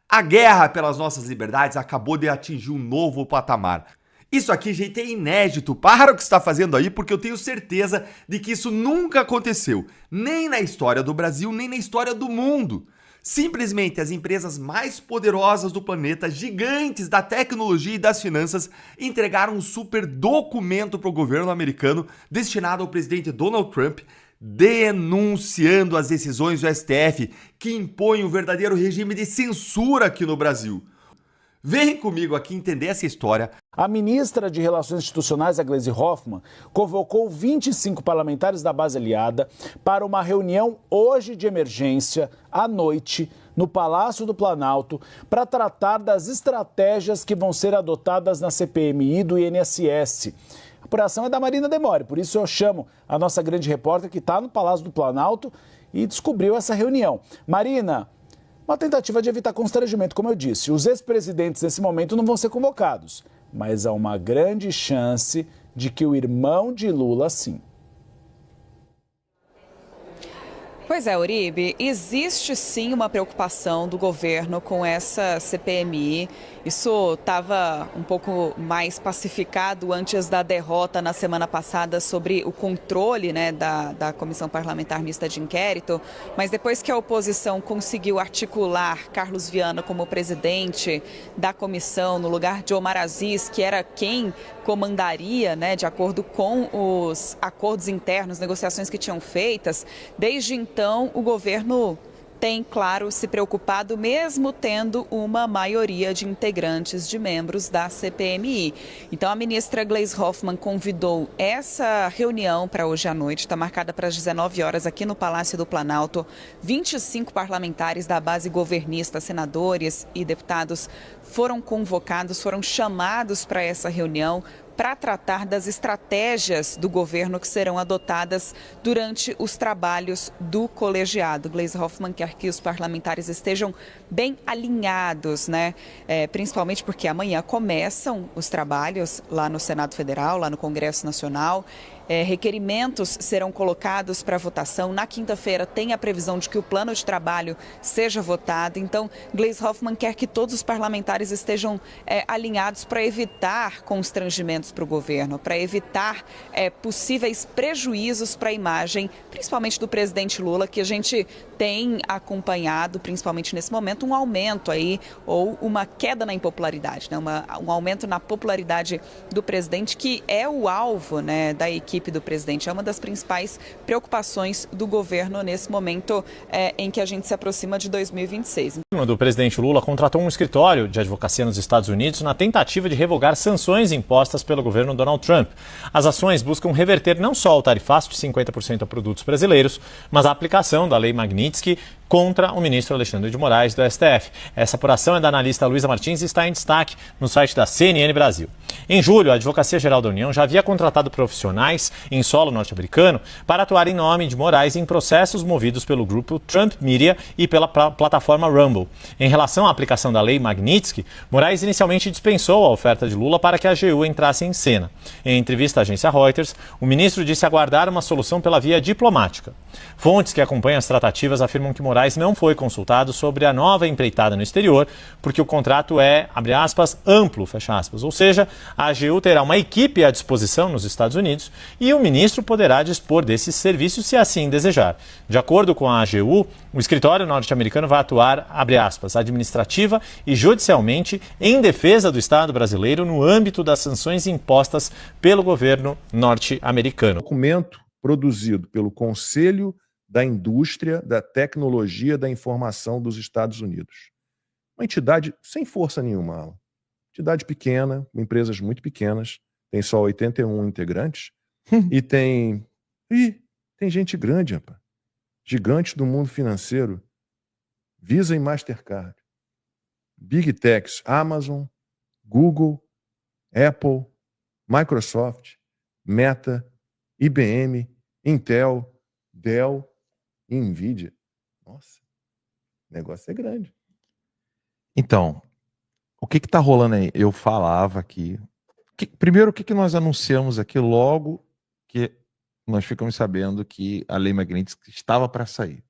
A guerra pelas nossas liberdades acabou de atingir um novo patamar. Isso aqui, gente, é inédito. Para o que você está fazendo aí, porque eu tenho certeza de que isso nunca aconteceu. Nem na história do Brasil, nem na história do mundo. Simplesmente as empresas mais poderosas do planeta, gigantes da tecnologia e das finanças, entregaram um super documento para o governo americano destinado ao presidente Donald Trump, denunciando as decisões do STF que impõem um verdadeiro regime de censura aqui no Brasil. Vem comigo aqui entender essa história. A ministra de Relações Institucionais, a Gleisi Hoffmann, convocou 25 parlamentares da base aliada para uma reunião hoje de emergência, à noite, no Palácio do Planalto, para tratar das estratégias que vão ser adotadas na CPMI do INSS. A apuração é da Marina Demore, por isso eu chamo a nossa grande repórter que está no Palácio do Planalto e descobriu essa reunião. Marina, uma tentativa de evitar constrangimento, como eu disse. Os ex-presidentes nesse momento não vão ser convocados, mas há uma grande chance de que o irmão de Lula sim. Pois é, Uribe, existe sim uma preocupação do governo com essa CPMI. Isso estava um pouco mais pacificado antes da derrota na semana passada sobre o controle, né, da Comissão Parlamentar Mista de Inquérito. Mas depois que a oposição conseguiu articular Carlos Viana como presidente da comissão, no lugar de Omar Aziz, que era quem comandaria, né, de acordo com os acordos internos, negociações que tinham feitas, desde então o governo tem, claro, se preocupado, mesmo tendo uma maioria de integrantes, de membros da CPMI. Então, a ministra Gleisi Hoffmann convidou essa reunião para hoje à noite, está marcada para as 19 horas aqui no Palácio do Planalto. 25 parlamentares da base governista, senadores e deputados foram convocados, foram chamados para essa reunião, para tratar das estratégias do governo que serão adotadas durante os trabalhos do colegiado. Gleisi Hoffmann quer que os parlamentares estejam bem alinhados, né? Principalmente porque amanhã começam os trabalhos lá no Senado Federal, lá no Congresso Nacional. Requerimentos serão colocados para votação. Na quinta-feira tem a previsão de que o plano de trabalho seja votado. Então, Gleisi Hoffmann quer que todos os parlamentares estejam alinhados para evitar constrangimentos para o governo, para evitar possíveis prejuízos para a imagem, principalmente do presidente Lula, que a gente tem acompanhado, principalmente nesse momento, um aumento aí, ou uma queda na impopularidade, né? Um aumento na popularidade do presidente, que é o alvo, né, da equipe do presidente. É uma das principais preocupações do governo nesse momento em que a gente se aproxima de 2026. O presidente Lula contratou um escritório de advocacia nos Estados Unidos na tentativa de revogar sanções impostas pelo governo Donald Trump. As ações buscam reverter não só o tarifaço de 50% a produtos brasileiros, mas a aplicação da Lei Magnitsky contra o ministro Alexandre de Moraes, do STF. Essa apuração é da analista Luísa Martins e está em destaque no site da CNN Brasil. Em julho, a Advocacia Geral da União já havia contratado profissionais em solo norte-americano para atuar em nome de Moraes em processos movidos pelo grupo Trump Media e pela plataforma Rumble. Em relação à aplicação da Lei Magnitsky, Moraes inicialmente dispensou a oferta de Lula para que a AGU entrasse em cena. Em entrevista à agência Reuters, o ministro disse aguardar uma solução pela via diplomática. Fontes que acompanham as tratativas afirmam que Moraes não foi consultado sobre a nova empreitada no exterior, porque o contrato é, abre aspas, amplo, fecha aspas, ou seja, a AGU terá uma equipe à disposição nos Estados Unidos e o ministro poderá dispor desses serviços se assim desejar. De acordo com a AGU, o escritório norte-americano vai atuar, abre aspas, administrativa e judicialmente em defesa do Estado brasileiro no âmbito das sanções impostas pelo governo norte-americano. Documento produzido pelo Conselho da Indústria, da Tecnologia, da Informação dos Estados Unidos. Uma entidade sem força nenhuma, Alan. Entidade pequena, empresas muito pequenas, tem só 81 integrantes, e tem gente grande, rapaz. Gigantes do mundo financeiro, Visa e Mastercard, Big Techs, Amazon, Google, Apple, Microsoft, Meta, IBM, Intel, Dell e Nvidia. Nossa, o negócio é grande. Então, o que está rolando aí? Eu falava aqui. Primeiro, o que nós anunciamos aqui logo que nós ficamos sabendo que a Lei Magnitsky estava para sair?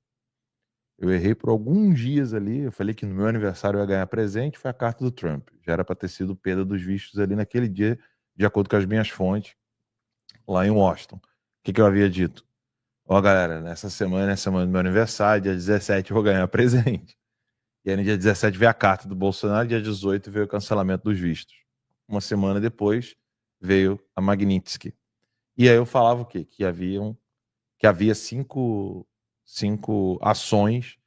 Eu errei por alguns dias ali. Eu falei que no meu aniversário eu ia ganhar presente. Foi a carta do Trump. Já era para ter sido perda dos vistos ali naquele dia, de acordo com as minhas fontes, lá em Washington. O que eu havia dito? Ó, galera, nessa semana do meu aniversário, dia 17, eu vou ganhar presente. E aí no dia 17 veio a carta do Bolsonaro, dia 18 veio o cancelamento dos vistos. Uma semana depois veio a Magnitsky. E aí eu falava o quê? Que havia cinco ações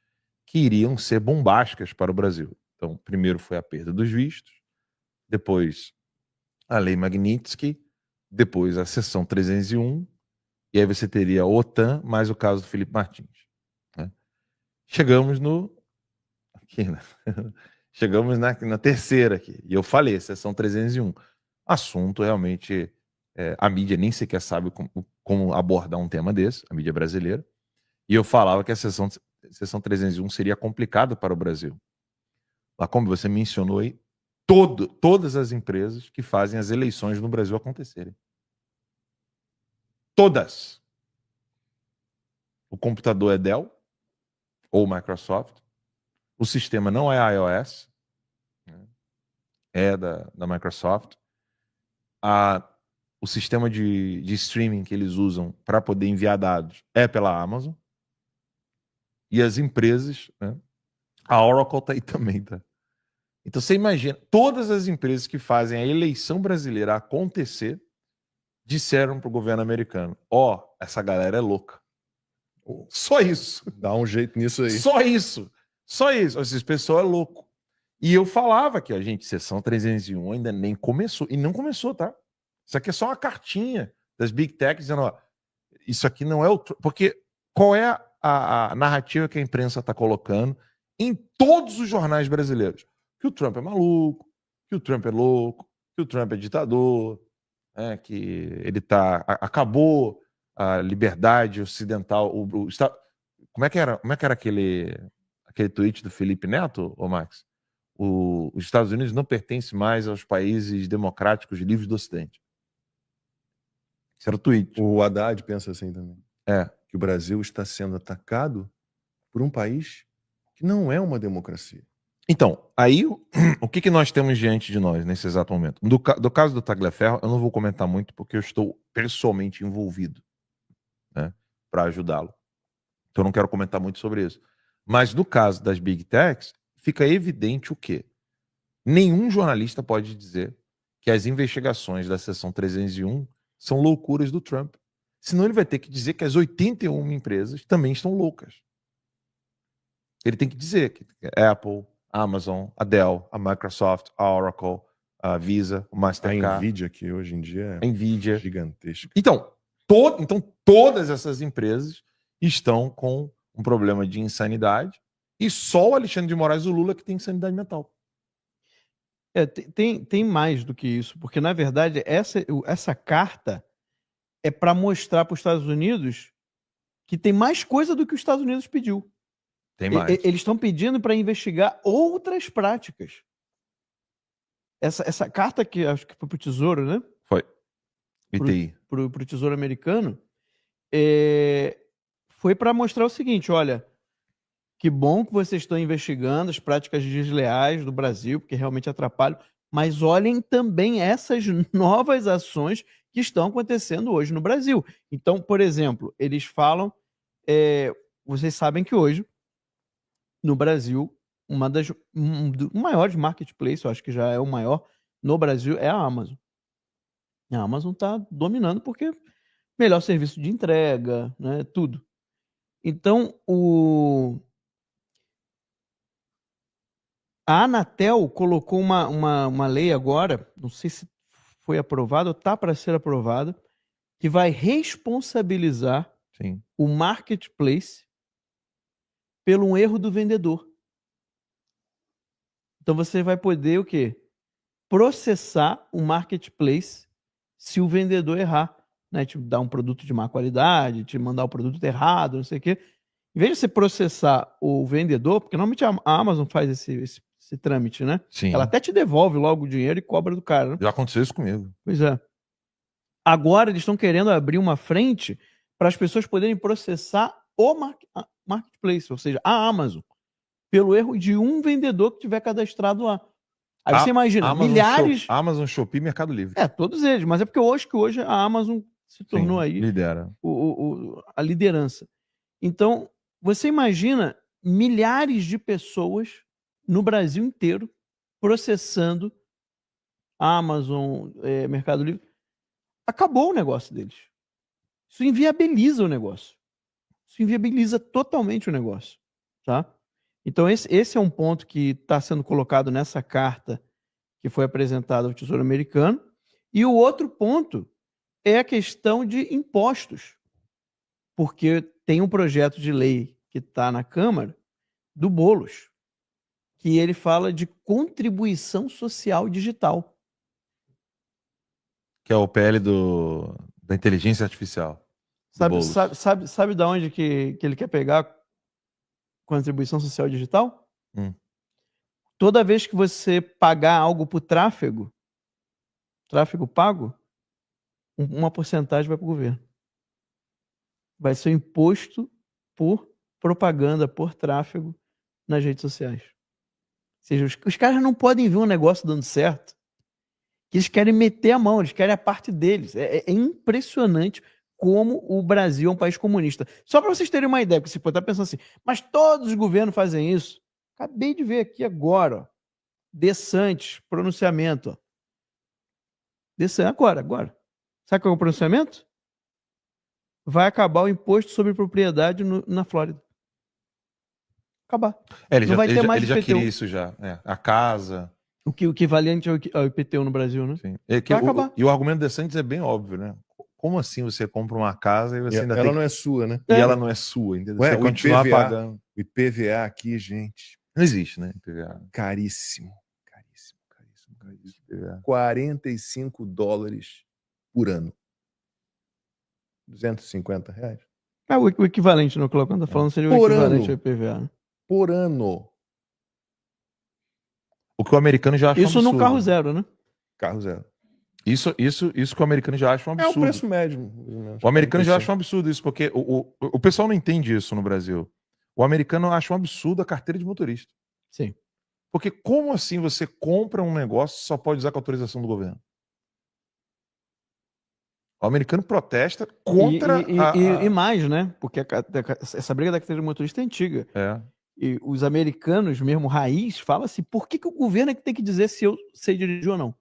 que iriam ser bombásticas para o Brasil. Então, primeiro foi a perda dos vistos, depois a Lei Magnitsky, depois a Seção 301, e aí você teria a OTAN, mais o caso do Felipe Martins. Né? Chegamos Chegamos na terceira aqui, e eu falei, Seção 301. Assunto realmente, a mídia nem sequer sabe como abordar um tema desse, a mídia brasileira, e eu falava que a Seção 301 seria complicada para o Brasil. Lá, como você mencionou aí, todas as empresas que fazem as eleições no Brasil acontecerem. Todas. O computador é Dell ou Microsoft. O sistema não é iOS, é da Microsoft. O sistema de streaming que eles usam para poder enviar dados é pela Amazon. E as empresas, né? A Oracle está aí também, tá? Então você imagina, todas as empresas que fazem a eleição brasileira acontecer disseram para o governo americano: ó, essa galera é louca. Só isso. Dá um jeito nisso aí. Só isso. Esse pessoal é louco. E eu falava que, gente, Seção 301 ainda nem começou. E não começou, tá? Isso aqui é só uma cartinha das Big Tech dizendo, ó, isso aqui não é o... Porque qual é a narrativa que a imprensa está colocando em todos os jornais brasileiros? Que o Trump é maluco, que o Trump é louco, que o Trump é ditador, que ele acabou a liberdade ocidental. Como é que era aquele tweet do Felipe Neto, ô Max? Os Estados Unidos não pertencem mais aos países democráticos livres do Ocidente. Esse era o tweet. O Haddad pensa assim também. Que o Brasil está sendo atacado por um país que não é uma democracia. Então, aí o que nós temos diante de nós nesse exato momento? Do caso do Tagliaferro, eu não vou comentar muito porque eu estou pessoalmente envolvido, né, para ajudá-lo. Então eu não quero comentar muito sobre isso. Mas no caso das Big Techs, fica evidente o quê? Nenhum jornalista pode dizer que as investigações da Seção 301 são loucuras do Trump. Senão ele vai ter que dizer que as 81 empresas também estão loucas. Ele tem que dizer que a Apple, a Amazon, a Dell, a Microsoft, a Oracle, a Visa, o Mastercard. A Nvidia, que hoje em dia é gigantesca. Então, todas essas empresas estão com um problema de insanidade e só o Alexandre de Moraes e o Lula que tem insanidade mental. Tem mais do que isso, porque na verdade essa carta é para mostrar para os Estados Unidos que tem mais coisa do que os Estados Unidos pediu. Tem mais. Eles estão pedindo para investigar outras práticas. Essa carta que acho que foi para o Tesouro, né? Foi. ITI. Para o Tesouro americano, foi para mostrar o seguinte: olha, que bom que vocês estão investigando as práticas desleais do Brasil, porque realmente atrapalham, mas olhem também essas novas ações que estão acontecendo hoje no Brasil. Então, por exemplo, eles falam, vocês sabem que hoje, no Brasil, um maiores marketplace, eu acho que já é o maior no Brasil, é a Amazon. A Amazon está dominando porque melhor serviço de entrega, né, tudo. Então, a Anatel colocou uma lei agora, não sei se foi aprovada ou está para ser aprovada, que vai responsabilizar o marketplace pelo um erro do vendedor. Então você vai poder o quê? Processar o marketplace se o vendedor errar, né? Te dar um produto de má qualidade, te mandar o produto errado, não sei o quê. Em vez de você processar o vendedor, porque normalmente a Amazon faz esse trâmite, né? Sim. Ela até te devolve logo o dinheiro e cobra do cara, né? Já aconteceu isso comigo. Pois é. Agora eles estão querendo abrir uma frente para as pessoas poderem processar o marketplace, ou seja, a Amazon, pelo erro de um vendedor que tiver cadastrado lá. Aí você imagina, Amazon milhares... Amazon, Shopee, Mercado Livre. Todos eles, mas é porque hoje a Amazon se tornou Sim, aí lidera. a liderança. Então, você imagina milhares de pessoas no Brasil inteiro processando Amazon, Mercado Livre. Acabou o negócio deles. Isso inviabiliza o negócio. Isso inviabiliza totalmente o negócio. Tá? Então, esse é um ponto que está sendo colocado nessa carta que foi apresentada ao Tesouro Americano. E o outro ponto é a questão de impostos. Porque tem um projeto de lei que está na Câmara, do Boulos, que ele fala de contribuição social digital. Que é o PL da inteligência artificial. Sabe de onde que ele quer pegar contribuição social digital? Toda vez que você pagar algo por tráfego pago, uma porcentagem vai para o governo. Vai ser imposto por propaganda, por tráfego nas redes sociais. Ou seja, os caras não podem ver um negócio dando certo, que eles querem meter a mão, eles querem a parte deles. É impressionante como o Brasil é um país comunista. Só para vocês terem uma ideia, porque você pode estar pensando assim, mas todos os governos fazem isso. Acabei de ver aqui agora, ó, De Santis, pronunciamento. Ó. De Santis, agora. Sabe qual é o pronunciamento? Vai acabar o imposto sobre propriedade na Flórida. Acabar. Ele Não vai ter mais ele já IPTU. queria isso já. A casa. O equivalente ao IPTU no Brasil, né? Sim. Vai acabar. E o argumento de Santos é bem óbvio, né? Como assim você compra uma casa e você ainda ela tem não é sua, né? E ela não é sua, entendeu? Ué, Você o continuar IPVA pagando. O IPVA aqui, gente, Não existe, né? IPVA. caríssimo. IPVA. $45 por ano. R$250. O equivalente, no que o Clocão está falando, seria o Por equivalente ano. ao IPVA. Né? Por ano. O que o americano já acha um Isso absurdo. no carro zero, né? Carro zero. Isso que o americano já acha um É o absurdo. preço médio. mais ou menos, O americano já 45. acha um absurdo isso, porque o pessoal não entende isso no Brasil. O americano acha um absurdo a carteira de motorista. Sim. Porque como assim você compra um negócio e só pode usar com autorização do governo? O americano protesta contra E mais, né? Porque essa briga da carteira de motorista é antiga. E os americanos, mesmo raiz, falam assim, por que o governo é que tem que dizer se eu sei dirigir ou não?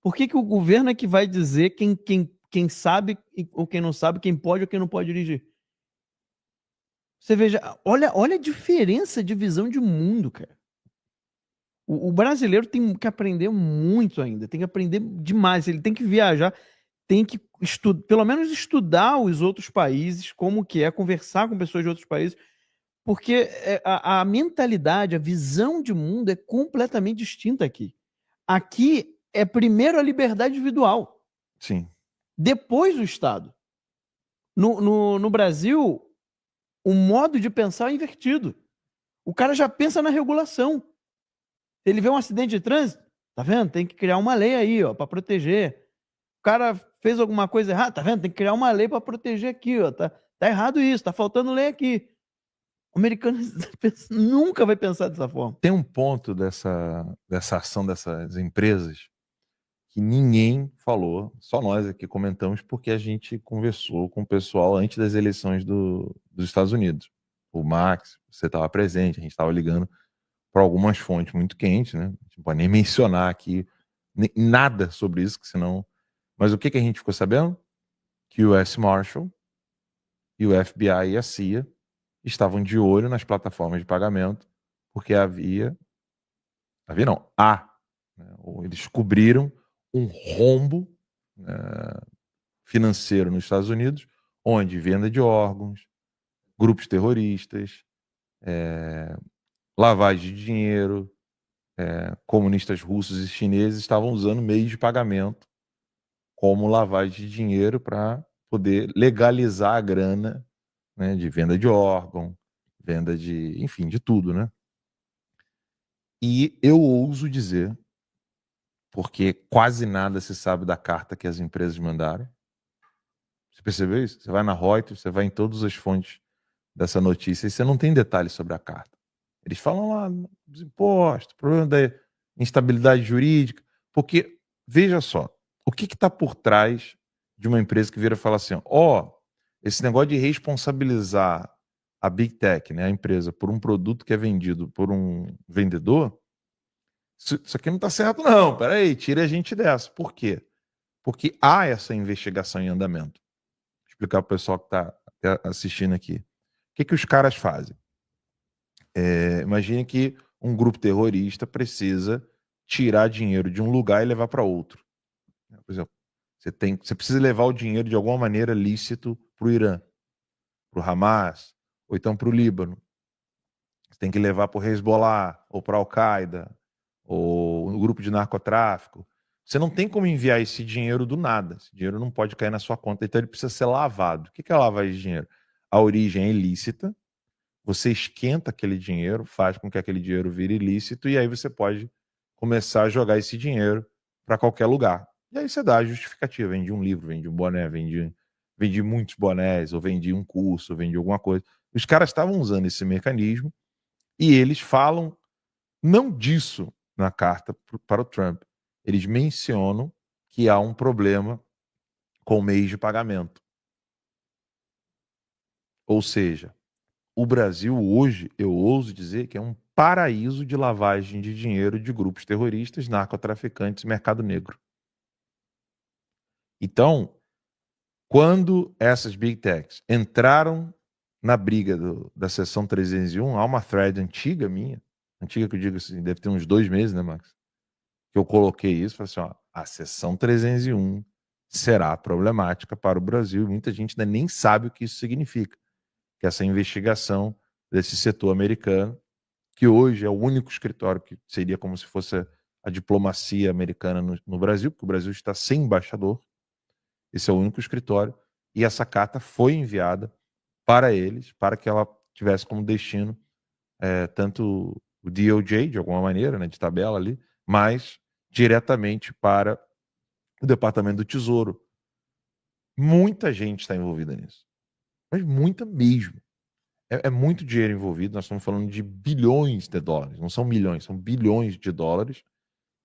Por que o governo é que vai dizer quem sabe ou quem não sabe, quem pode ou quem não pode dirigir? Você veja, olha a diferença de visão de mundo, cara. O brasileiro tem que aprender muito ainda, tem que aprender demais, ele tem que viajar, tem que pelo menos estudar os outros países, como que é, conversar com pessoas de outros países, porque a mentalidade, a visão de mundo é completamente distinta aqui. Aqui é primeiro a liberdade individual. Sim. Depois o Estado. No Brasil, o modo de pensar é invertido. O cara já pensa na regulação. Ele vê um acidente de trânsito, tá vendo? Tem que criar uma lei aí, ó, para proteger. O cara fez alguma coisa errada, tá vendo? Tem que criar uma lei para proteger aqui, ó. Tá errado isso, tá faltando lei aqui. O americano nunca vai pensar dessa forma. Tem um ponto dessa ação dessas empresas que ninguém falou, só nós aqui comentamos porque a gente conversou com o pessoal antes das eleições dos Estados Unidos. O Max, você estava presente, a gente estava ligando para algumas fontes muito quentes, né? A gente não pode nem mencionar aqui nada sobre isso, que senão... Mas o que a gente ficou sabendo? Que o US Marshal e o FBI e a CIA estavam de olho nas plataformas de pagamento, porque há, né? Eles descobriram um rombo financeiro nos Estados Unidos, onde venda de órgãos, grupos terroristas, lavagem de dinheiro, comunistas russos e chineses estavam usando meios de pagamento como lavagem de dinheiro para poder legalizar a grana, né, de venda de órgão, venda de, enfim, de tudo, né? E eu ouso dizer, porque quase nada se sabe da carta que as empresas mandaram, Você percebeu isso? Você vai na Reuters, você vai em todas as fontes dessa notícia e você não tem detalhes sobre a carta. Eles falam lá dos impostos, problema da instabilidade jurídica, porque, veja só, o que está por trás de uma empresa que vira e fala assim, esse negócio de responsabilizar a Big Tech, né, a empresa, por um produto que é vendido por um vendedor, isso aqui não está certo não, peraí, tira a gente dessa. Por quê? Porque há essa investigação em andamento. Vou explicar para o pessoal que está assistindo aqui. O que os caras fazem? Imagine que um grupo terrorista precisa tirar dinheiro de um lugar e levar para outro. Por exemplo, você precisa levar o dinheiro de alguma maneira lícito para o Irã, para o Hamas, ou então para o Líbano. Você tem que levar para o Hezbollah, ou para a Al-Qaeda, ou no grupo de narcotráfico. Você não tem como enviar esse dinheiro do nada. Esse dinheiro não pode cair na sua conta, então ele precisa ser lavado. O que é lavagem de dinheiro? A origem é ilícita, você esquenta aquele dinheiro, faz com que aquele dinheiro vire ilícito, e aí você pode começar a jogar esse dinheiro para qualquer lugar. E aí você dá a justificativa, vende um livro, vende um boné, vende muitos bonés, ou vende um curso, ou vende alguma coisa. Os caras estavam usando esse mecanismo e eles falam não disso na carta para o Trump. Eles mencionam que há um problema com meios de pagamento. Ou seja, o Brasil hoje, eu ouso dizer que é um paraíso de lavagem de dinheiro de grupos terroristas, narcotraficantes e mercado negro. Então, quando essas Big Techs entraram na briga da seção 301, há uma thread antiga minha, antiga que eu digo assim, deve ter uns 2 meses, né, Max? Que eu coloquei isso, falei assim, a seção 301 será problemática para o Brasil, e muita gente ainda nem sabe o que isso significa, que essa investigação desse setor americano, que hoje é o único escritório que seria como se fosse a diplomacia americana no Brasil, porque o Brasil está sem embaixador, esse é o único escritório, e essa carta foi enviada para eles, para que ela tivesse como destino tanto o DOJ, de alguma maneira, né, de tabela ali, mas diretamente para o Departamento do Tesouro. Muita gente está envolvida nisso, mas muita mesmo. É muito dinheiro envolvido, nós estamos falando de bilhões de dólares, não são milhões, são bilhões de dólares,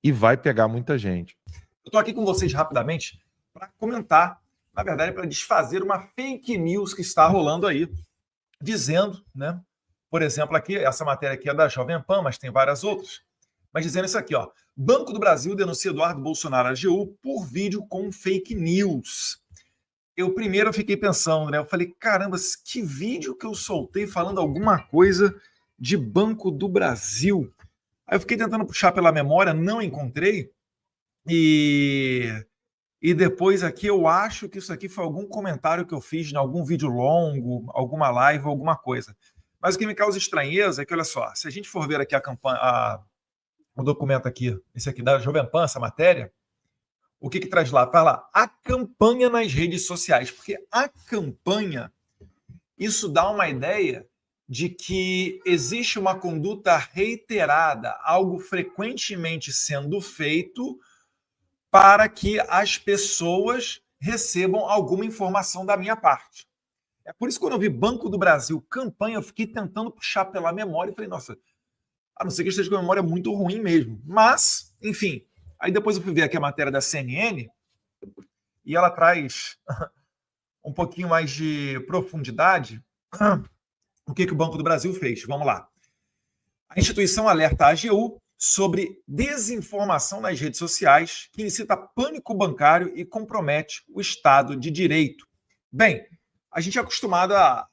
e vai pegar muita gente. Eu estou aqui com vocês rapidamente para comentar, na verdade, para desfazer uma fake news que está rolando aí, dizendo, né? Por exemplo, aqui, essa matéria aqui é da Jovem Pan, mas tem várias outras, mas dizendo isso aqui, Banco do Brasil denuncia Eduardo Bolsonaro à AGU por vídeo com fake news. Eu primeiro fiquei pensando, né? Eu falei, caramba, que vídeo que eu soltei falando alguma coisa de Banco do Brasil. Aí eu fiquei tentando puxar pela memória, não encontrei. E depois aqui eu acho que isso aqui foi algum comentário que eu fiz em algum vídeo longo, alguma live, alguma coisa. Mas o que me causa estranheza é que, olha só, se a gente for ver aqui a campanha, o documento aqui, esse aqui da Jovem Pan, essa matéria, o que traz lá? Fala lá, a campanha nas redes sociais, porque a campanha, isso dá uma ideia de que existe uma conduta reiterada, algo frequentemente sendo feito para que as pessoas recebam alguma informação da minha parte. É por isso que quando eu vi Banco do Brasil, campanha, eu fiquei tentando puxar pela memória e falei, nossa, a não ser que esteja com a memória muito ruim mesmo. Mas, enfim, aí depois eu fui ver aqui a matéria da CNN e ela traz um pouquinho mais de profundidade o que o Banco do Brasil fez. Vamos lá. A instituição alerta a AGU sobre desinformação nas redes sociais que incita pânico bancário e compromete o Estado de Direito. Bem, a gente é acostumado a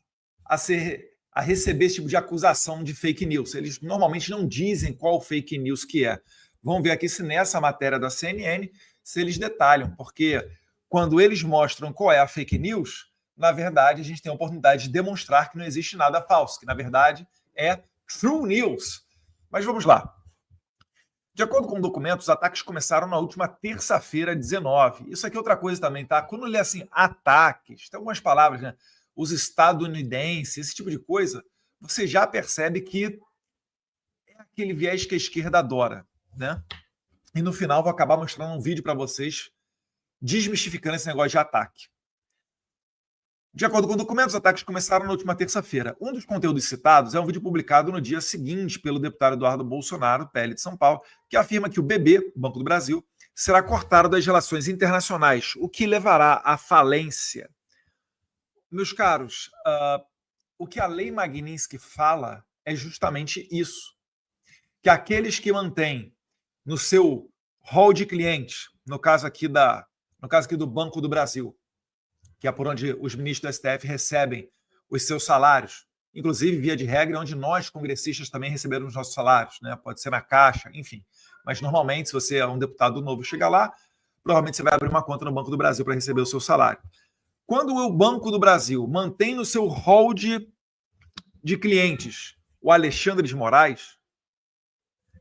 receber esse tipo de acusação de fake news. Eles normalmente não dizem qual fake news que é. Vamos ver aqui se nessa matéria da CNN, se eles detalham, porque quando eles mostram qual é a fake news, na verdade, a gente tem a oportunidade de demonstrar que não existe nada falso, que na verdade é true news. Mas vamos lá. De acordo com o documento, os ataques começaram na última terça-feira, 19. Isso aqui é outra coisa também, tá? Quando lê assim, ataques, tem algumas palavras, né? Os estadunidenses, esse tipo de coisa, você já percebe que é aquele viés que a esquerda adora, né? E no final vou acabar mostrando um vídeo para vocês desmistificando esse negócio de ataque. De acordo com o documento, os ataques começaram na última terça-feira. Um dos conteúdos citados é um vídeo publicado no dia seguinte pelo deputado Eduardo Bolsonaro, PL de São Paulo, que afirma que o BB, Banco do Brasil, será cortado das relações internacionais, o que levará à falência. Meus caros, o que a Lei Magnitsky fala é justamente isso, que aqueles que mantêm no seu hall de clientes, no caso aqui do Banco do Brasil, que é por onde os ministros do STF recebem os seus salários, inclusive, via de regra, onde nós, congressistas, também recebemos os nossos salários, né? Pode ser na Caixa, enfim. Mas, normalmente, se você é um deputado novo e chega lá, provavelmente você vai abrir uma conta no Banco do Brasil para receber o seu salário. Quando o Banco do Brasil mantém no seu hall de clientes o Alexandre de Moraes,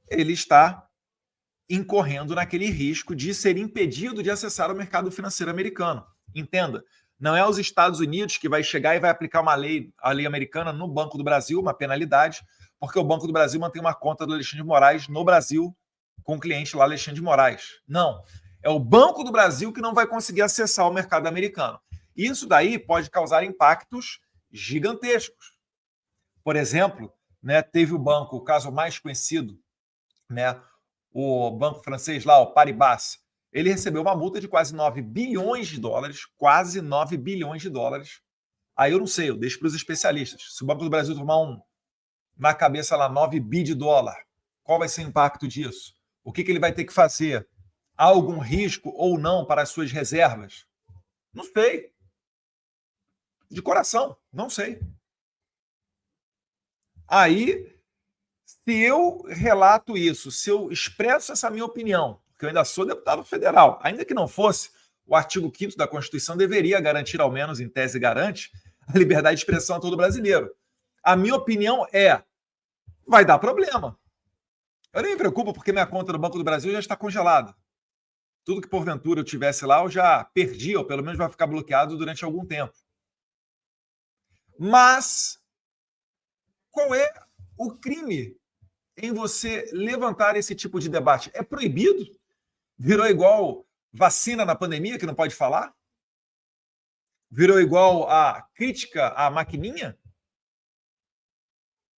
ele está incorrendo naquele risco de ser impedido de acessar o mercado financeiro americano. Entenda, não é os Estados Unidos que vai chegar e vai aplicar a lei americana no Banco do Brasil, uma penalidade, porque o Banco do Brasil mantém uma conta do Alexandre de Moraes no Brasil com o cliente lá, Alexandre de Moraes. Não, é o Banco do Brasil que não vai conseguir acessar o mercado americano. Isso daí pode causar impactos gigantescos. Por exemplo, né, teve o caso mais conhecido, né, o banco francês lá, o Paribas, ele recebeu uma multa de quase 9 bilhões de dólares, quase 9 bilhões de dólares. Aí eu não sei, eu deixo para os especialistas. Se o Banco do Brasil tomar na cabeça lá 9 bi de dólar, qual vai ser o impacto disso? O que ele vai ter que fazer? Há algum risco ou não para as suas reservas? Não sei. De coração, não sei. Aí, se eu relato isso, se eu expresso essa minha opinião, porque eu ainda sou deputado federal, ainda que não fosse, o artigo 5º da Constituição deveria garantir, ao menos em tese garante, a liberdade de expressão a todo brasileiro. A minha opinião vai dar problema. Eu nem me preocupo porque minha conta no Banco do Brasil já está congelada. Tudo que porventura eu tivesse lá, eu já perdi, ou pelo menos vai ficar bloqueado durante algum tempo. Mas qual é o crime em você levantar esse tipo de debate? É proibido? Virou igual vacina na pandemia, que não pode falar? Virou igual a crítica à maquininha?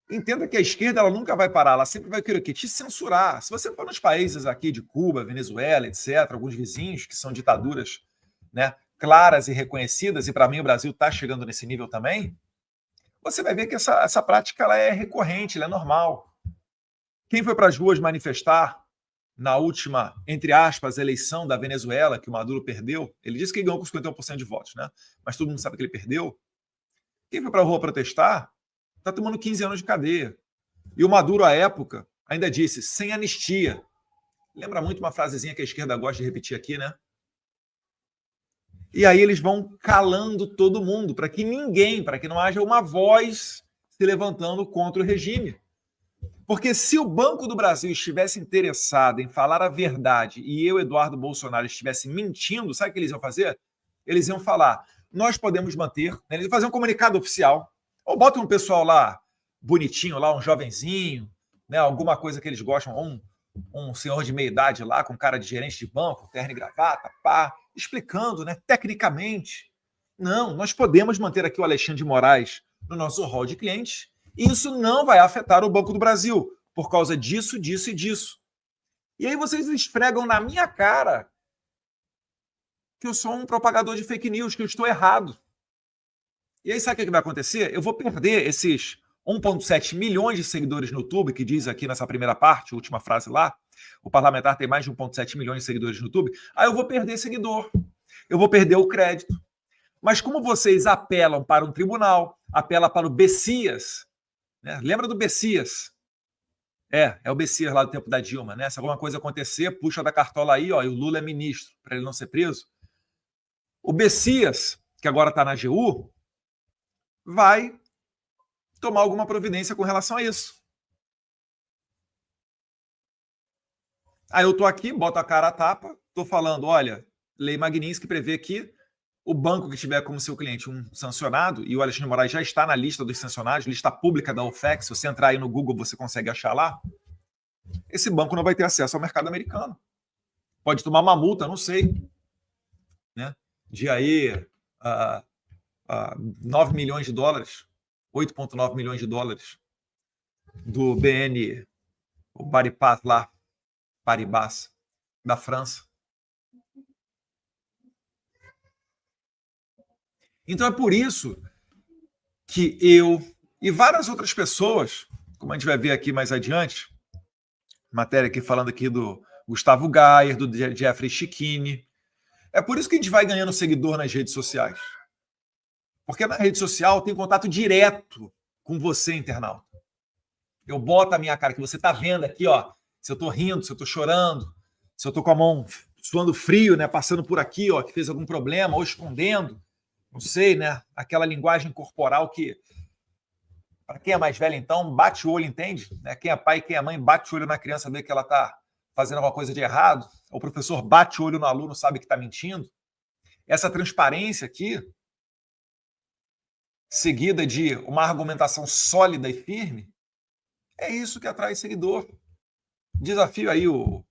Entenda que a esquerda ela nunca vai parar, ela sempre vai querer o quê? Te censurar. Se você for nos países aqui de Cuba, Venezuela, etc., alguns vizinhos que são ditaduras, né, claras e reconhecidas, e para mim o Brasil está chegando nesse nível também, você vai ver que essa prática ela é recorrente, ela é normal. Quem foi para as ruas manifestar na última, entre aspas, eleição da Venezuela, que o Maduro perdeu, ele disse que ganhou com 51% de votos, né? Mas todo mundo sabe que ele perdeu. Quem foi para a rua protestar está tomando 15 anos de cadeia. E o Maduro, à época, ainda disse, sem anistia. Lembra muito uma frasezinha que a esquerda gosta de repetir aqui, né? E aí eles vão calando todo mundo, para que não haja uma voz se levantando contra o regime. Porque se o Banco do Brasil estivesse interessado em falar a verdade e eu, Eduardo Bolsonaro, estivesse mentindo, sabe o que eles iam fazer? Eles iam falar, nós podemos manter, né, eles iam fazer um comunicado oficial, ou botam um pessoal lá, bonitinho, lá, um jovenzinho, né, alguma coisa que eles gostam, um senhor de meia idade lá, com cara de gerente de banco, terno e gravata, pá, explicando, né, tecnicamente. Não, nós podemos manter aqui o Alexandre de Moraes no nosso hall de clientes, e isso não vai afetar o Banco do Brasil, por causa disso, disso e disso. E aí vocês esfregam na minha cara que eu sou um propagador de fake news, que eu estou errado. E aí sabe o que vai acontecer? Eu vou perder esses 1,7 milhões de seguidores no YouTube, que diz aqui nessa primeira parte, última frase lá, o parlamentar tem mais de 1,7 milhões de seguidores no YouTube, aí eu vou perder seguidor, eu vou perder o crédito. Mas como vocês apelam para um tribunal, apelam para o Bessias, né? Lembra do Bessias? É o Bessias lá do tempo da Dilma, né? Se alguma coisa acontecer, puxa da cartola aí, ó, e o Lula é ministro, para ele não ser preso. O Bessias, que agora está na AGU, vai tomar alguma providência com relação a isso. Aí eu estou aqui, boto a cara a tapa, estou falando, olha, Lei Magnitsky prevê que o banco que tiver como seu cliente um sancionado, e o Alexandre de Moraes já está na lista dos sancionados, lista pública da OFAC, se você entrar aí no Google, você consegue achar lá, esse banco não vai ter acesso ao mercado americano. Pode tomar uma multa, não sei, né? De aí 9 milhões de dólares, 8,9 milhões de dólares do BN, o Paribas, da França. Então é por isso que eu e várias outras pessoas, como a gente vai ver aqui mais adiante, matéria aqui falando aqui do Gustavo Gayer, do Jeffrey Schickini, é por isso que a gente vai ganhando seguidor nas redes sociais. Porque na rede social tem contato direto com você, internauta. Eu boto a minha cara, que você está vendo aqui, ó, se eu estou rindo, se eu estou chorando, se eu estou com a mão suando frio, né, passando por aqui, ó, que fez algum problema, ou escondendo, não sei, né, aquela linguagem corporal que, para quem é mais velho, então, bate o olho, entende? Né? Quem é pai e quem é mãe, bate o olho na criança, vê que ela está fazendo alguma coisa de errado, o professor bate o olho no aluno, sabe que está mentindo. Essa transparência aqui, seguida de uma argumentação sólida e firme, é isso que atrai seguidor. Desafio aí o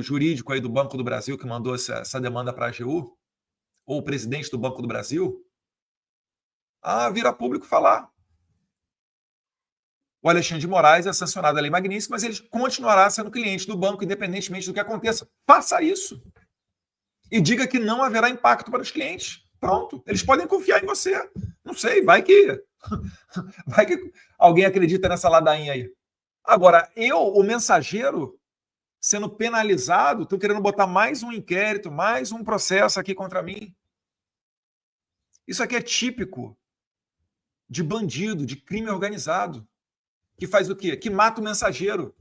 jurídico aí do Banco do Brasil que mandou essa demanda para a AGU, ou o presidente do Banco do Brasil, a vir a público falar. O Alexandre de Moraes é sancionado da Lei Magnitsky, mas ele continuará sendo cliente do banco, independentemente do que aconteça. Faça isso. E diga que não haverá impacto para os clientes. Pronto. Eles podem confiar em você. Não sei, vai que alguém acredita nessa ladainha aí. Agora, o mensageiro, sendo penalizado, estou querendo botar mais um inquérito, mais um processo aqui contra mim. Isso aqui é típico de bandido, de crime organizado. Que faz o quê? Que mata o mensageiro.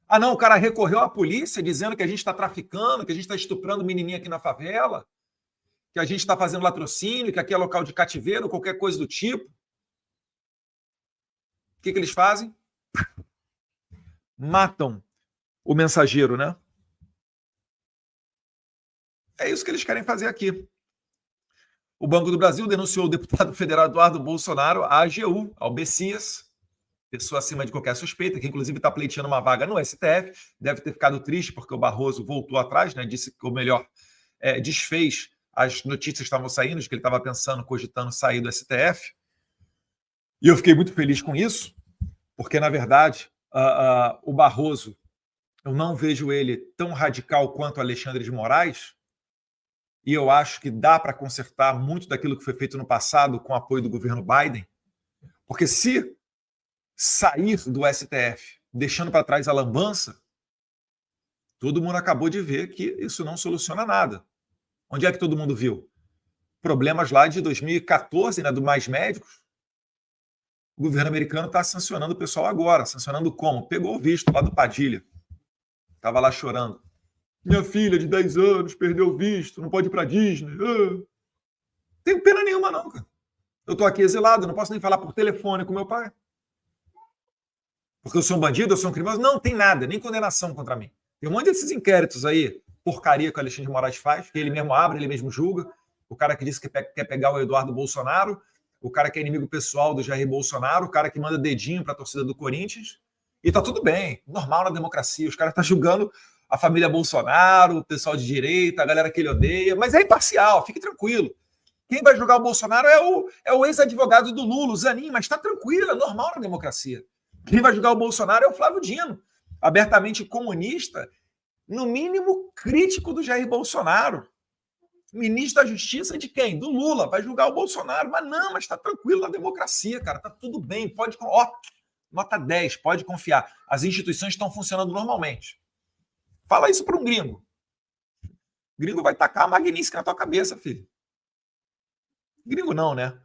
Ah, não, o cara recorreu à polícia dizendo que a gente está traficando, que a gente está estuprando menininha aqui na favela, que a gente está fazendo latrocínio, que aqui é local de cativeiro, qualquer coisa do tipo. O que eles fazem? Matam o mensageiro, né? É isso que eles querem fazer aqui. O Banco do Brasil denunciou o deputado federal Eduardo Bolsonaro à AGU, ao BCIAS, pessoa acima de qualquer suspeita, que inclusive está pleiteando uma vaga no STF, deve ter ficado triste porque o Barroso voltou atrás, né? Disse que, ou melhor, desfez as notícias que estavam saindo, de que ele estava pensando, cogitando sair do STF. E eu fiquei muito feliz com isso, porque, na verdade, o Barroso, eu não vejo ele tão radical quanto o Alexandre de Moraes, e eu acho que dá para consertar muito daquilo que foi feito no passado com o apoio do governo Biden, porque se sair do STF, deixando para trás a lambança, todo mundo acabou de ver que isso não soluciona nada. Onde é que todo mundo viu? Problemas lá de 2014, né, do Mais Médicos. O governo americano está sancionando o pessoal agora. Sancionando como? Pegou o visto lá do Padilha. Estava lá chorando. Minha filha de 10 anos perdeu o visto, não pode ir para Disney. Tenho pena nenhuma não, cara. Eu estou aqui exilado, não posso nem falar por telefone com meu pai. Porque eu sou um bandido, eu sou um criminoso. Não, tem nada, nem condenação contra mim. Tem um monte desses inquéritos aí, porcaria que o Alexandre de Moraes faz, que ele mesmo abre, ele mesmo julga. O cara que disse que quer pegar o Eduardo Bolsonaro, o cara que é inimigo pessoal do Jair Bolsonaro, o cara que manda dedinho para a torcida do Corinthians. E tá tudo bem, normal na democracia. Os caras estão julgando a família Bolsonaro, o pessoal de direita, a galera que ele odeia, mas é imparcial, fique tranquilo. Quem vai julgar o Bolsonaro é o ex-advogado do Lula, o Zanin, mas está tranquilo, é normal na democracia. Quem vai julgar o Bolsonaro é o Flávio Dino, abertamente comunista, no mínimo crítico do Jair Bolsonaro. Ministro da Justiça de quem? Do Lula, vai julgar o Bolsonaro. Mas não, mas está tranquilo na democracia, cara, tá tudo bem, pode... nota 10, pode confiar. As instituições estão funcionando normalmente. Fala isso para um gringo. O gringo vai tacar a Magnitsky na tua cabeça, filho. Gringo não, né?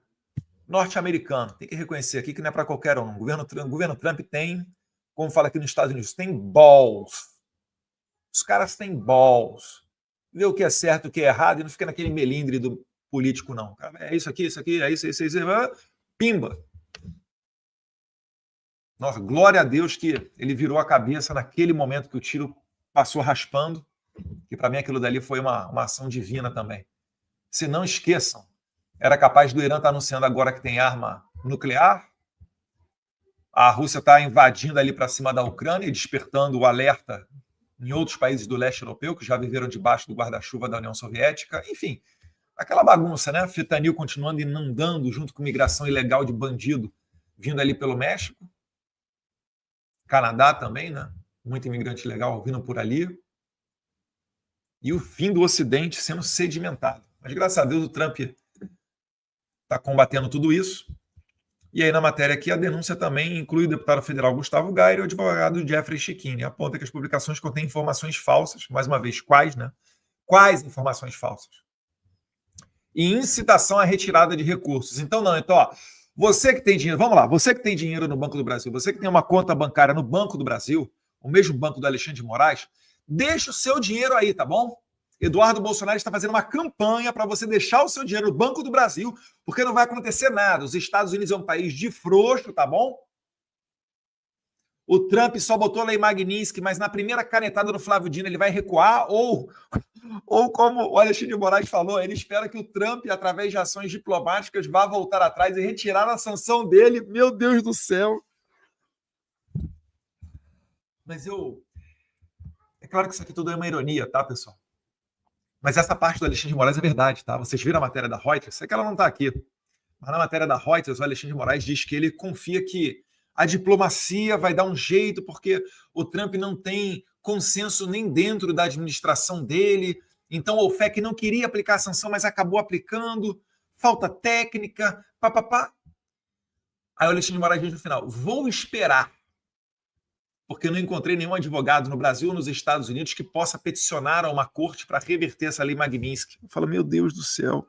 Norte-americano. Tem que reconhecer aqui que não é para qualquer um. O governo Trump tem, como fala aqui nos Estados Unidos, tem balls. Os caras têm balls. Vê o que é certo, o que é errado e não fica naquele melindre do político, não. Cara, é isso aqui, é isso. Pimba. Nossa, glória a Deus que ele virou a cabeça naquele momento que o tiro passou raspando, que para mim aquilo dali foi uma ação divina também. Se não esqueçam, era capaz do Irã estar anunciando agora que tem arma nuclear, a Rússia está invadindo ali para cima da Ucrânia e despertando o alerta em outros países do leste europeu que já viveram debaixo do guarda-chuva da União Soviética. Enfim, aquela bagunça, né? Fentanil continuando inundando junto com migração ilegal de bandido vindo ali pelo México. Canadá também, né? Muito imigrante ilegal vindo por ali. E o fim do Ocidente sendo sedimentado. Mas, graças a Deus, o Trump está combatendo tudo isso. E aí, na matéria aqui, a denúncia também inclui o deputado federal Gustavo Gayer e o advogado Jeffrey Schickini. Aponta que as publicações contêm informações falsas. Mais uma vez, quais, né? Quais informações falsas? E incitação à retirada de recursos. Então, ó, você que tem dinheiro, vamos lá, você que tem dinheiro no Banco do Brasil, você que tem uma conta bancária no Banco do Brasil, o mesmo banco do Alexandre de Moraes, deixa o seu dinheiro aí, tá bom? Eduardo Bolsonaro está fazendo uma campanha para você deixar o seu dinheiro no Banco do Brasil, porque não vai acontecer nada. Os Estados Unidos é um país de frouxo, tá bom? O Trump só botou lei Magnitsky, mas na primeira canetada do Flávio Dino ele vai recuar, ou como o Alexandre de Moraes falou, ele espera que o Trump, através de ações diplomáticas, vá voltar atrás e retirar a sanção dele. Meu Deus do céu! Mas é claro que isso aqui tudo é uma ironia, tá, pessoal? Mas essa parte do Alexandre de Moraes é verdade, tá? Vocês viram a matéria da Reuters? Sei que ela não está aqui. Mas na matéria da Reuters, o Alexandre de Moraes diz que ele confia que a diplomacia vai dar um jeito porque o Trump não tem consenso nem dentro da administração dele. Então o OFAC não queria aplicar a sanção, mas acabou aplicando. Falta técnica, papapá. Aí o Alexandre de Moraes diz no final, vou esperar, porque eu não encontrei nenhum advogado no Brasil ou nos Estados Unidos que possa peticionar a uma corte para reverter essa lei Magnitsky. Eu falo, meu Deus do céu.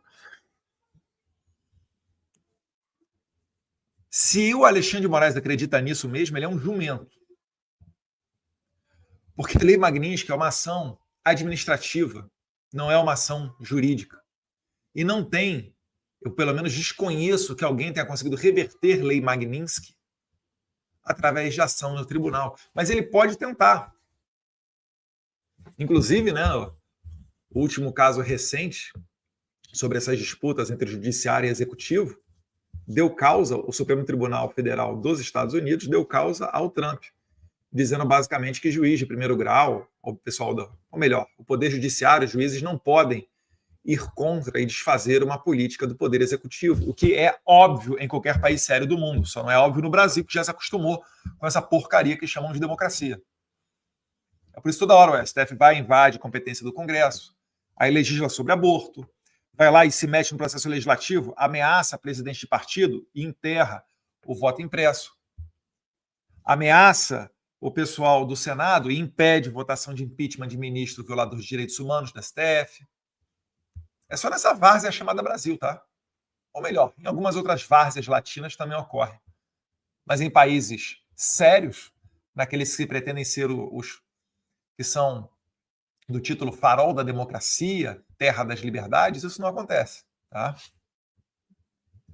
Se o Alexandre de Moraes acredita nisso mesmo, ele é um jumento. Porque a lei Magnitsky é uma ação administrativa, não é uma ação jurídica. E não tem, eu pelo menos desconheço que alguém tenha conseguido reverter lei Magnitsky através de ação no tribunal. Mas ele pode tentar. Inclusive, né, o último caso recente sobre essas disputas entre judiciário e executivo deu causa, o Supremo Tribunal Federal dos Estados Unidos deu causa ao Trump, dizendo basicamente que juiz de primeiro grau, ou melhor, o Poder Judiciário, os juízes não podem ir contra e desfazer uma política do Poder Executivo, o que é óbvio em qualquer país sério do mundo, só não é óbvio no Brasil, que já se acostumou com essa porcaria que chamam de democracia. É por isso toda hora o STF vai, invade a competência do Congresso, aí legisla sobre aborto, vai lá e se mete no processo legislativo, ameaça presidente de partido e enterra o voto impresso. Ameaça o pessoal do Senado e impede votação de impeachment de ministro violador de direitos humanos da STF. É só nessa várzea chamada Brasil, tá? Ou melhor, em algumas outras várzeas latinas também ocorre. Mas em países sérios, naqueles que se pretendem ser os que são do título farol da democracia, terra das liberdades, isso não acontece, tá?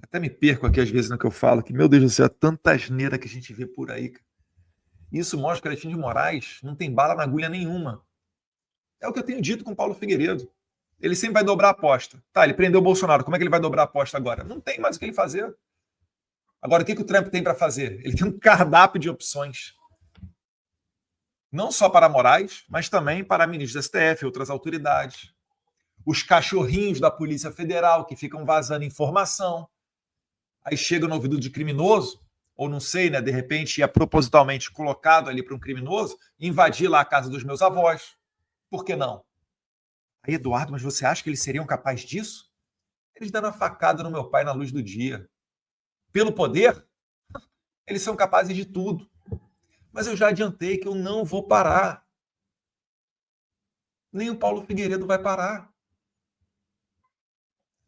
Até me perco aqui às vezes no que eu falo, que, meu Deus do céu, é tanta asneira que a gente vê por aí. Isso mostra que o Alexandre de Moraes não tem bala na agulha nenhuma. É o que eu tenho dito com o Paulo Figueiredo. Ele sempre vai dobrar a aposta. Tá, ele prendeu o Bolsonaro, como é que ele vai dobrar a aposta agora? Não tem mais o que ele fazer. Agora, o que o Trump tem para fazer? Ele tem um cardápio de opções. Não só para Moraes, mas também para ministros da STF e outras autoridades. Os cachorrinhos da Polícia Federal que ficam vazando informação. Aí chega no ouvido de criminoso, ou não sei, né, de repente é propositalmente colocado ali para um criminoso, invadir lá a casa dos meus avós. Por que não? Aí, Eduardo, mas você acha que eles seriam capazes disso? Eles deram a facada no meu pai na luz do dia. Pelo poder, eles são capazes de tudo. Mas eu já adiantei que eu não vou parar. Nem o Paulo Figueiredo vai parar.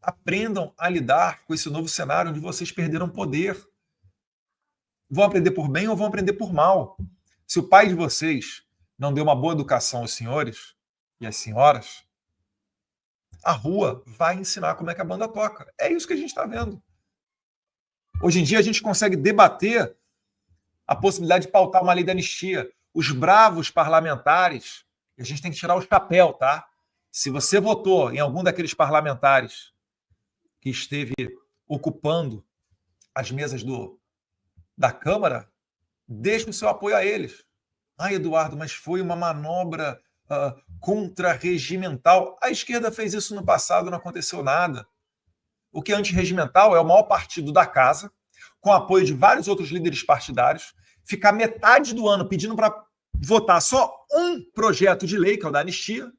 Aprendam a lidar com esse novo cenário onde vocês perderam poder. Vão aprender por bem ou vão aprender por mal. Se o pai de vocês não deu uma boa educação aos senhores e às senhoras, a rua vai ensinar como é que a banda toca. É isso que a gente está vendo. Hoje em dia a gente consegue debater a possibilidade de pautar uma lei de anistia. Os bravos parlamentares, a gente tem que tirar o chapéu, tá? Se você votou em algum daqueles parlamentares que esteve ocupando as mesas da Câmara, deixe o seu apoio a eles. Ai, Eduardo, mas foi uma manobra contra-regimental. A esquerda fez isso no passado, não aconteceu nada. O que é antirregimental é o maior partido da casa, com apoio de vários outros líderes partidários, ficar metade do ano pedindo para votar só um projeto de lei, que é o da anistia,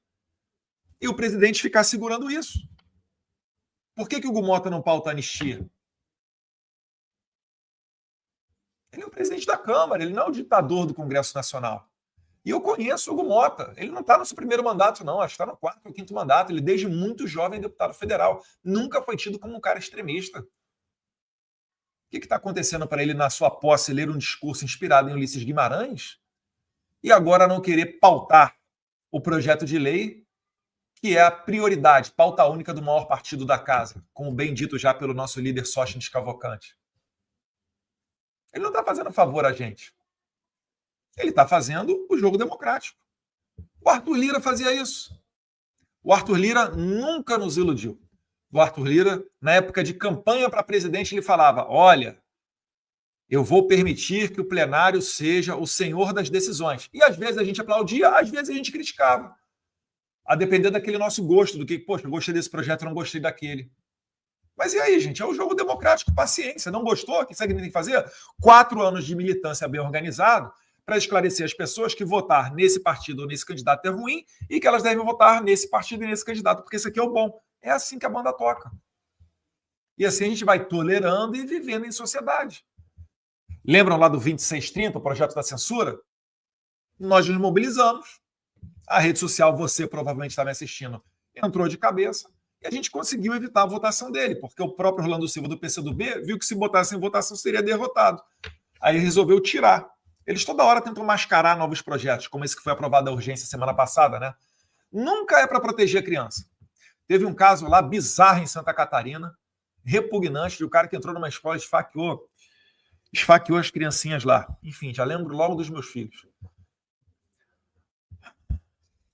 e o presidente ficar segurando isso. Por que o Hugo Mota não pauta a anistia? Ele é o presidente da Câmara, ele não é o ditador do Congresso Nacional. E eu conheço o Hugo Mota. Ele não está no seu primeiro mandato, não. Acho que está no 4º ou 5º mandato. Ele, desde muito jovem, deputado federal. Nunca foi tido como um cara extremista. O que está acontecendo para ele, na sua posse, ler um discurso inspirado em Ulisses Guimarães e agora não querer pautar o projeto de lei, que é a prioridade, pauta única do maior partido da casa, como bem dito já pelo nosso líder Sócrates Cavalcante? Ele não está fazendo favor a gente. Ele está fazendo o jogo democrático. O Arthur Lira fazia isso. O Arthur Lira nunca nos iludiu. O Arthur Lira, na época de campanha para presidente, ele falava: olha, eu vou permitir que o plenário seja o senhor das decisões. E às vezes a gente aplaudia, às vezes a gente criticava. A depender daquele nosso gosto, do que, poxa, eu gostei desse projeto, eu não gostei daquele. Mas e aí, gente? É o jogo democrático, paciência. Não gostou? O que tem que fazer? 4 anos de militância bem organizado, para esclarecer as pessoas que votar nesse partido ou nesse candidato é ruim e que elas devem votar nesse partido e nesse candidato, porque esse aqui é o bom. É assim que a banda toca. E assim a gente vai tolerando e vivendo em sociedade. Lembram lá do 2630, o projeto da censura? Nós nos mobilizamos. A rede social, você provavelmente está me assistindo, entrou de cabeça e a gente conseguiu evitar a votação dele, porque o próprio Orlando Silva do PCdoB viu que se botasse em votação seria derrotado. Aí resolveu tirar. Eles toda hora tentam mascarar novos projetos, como esse que foi aprovado da urgência semana passada, né? Nunca é para proteger a criança. Teve um caso lá bizarro em Santa Catarina, repugnante, de um cara que entrou numa escola e esfaqueou as criancinhas lá. Enfim, já lembro logo dos meus filhos.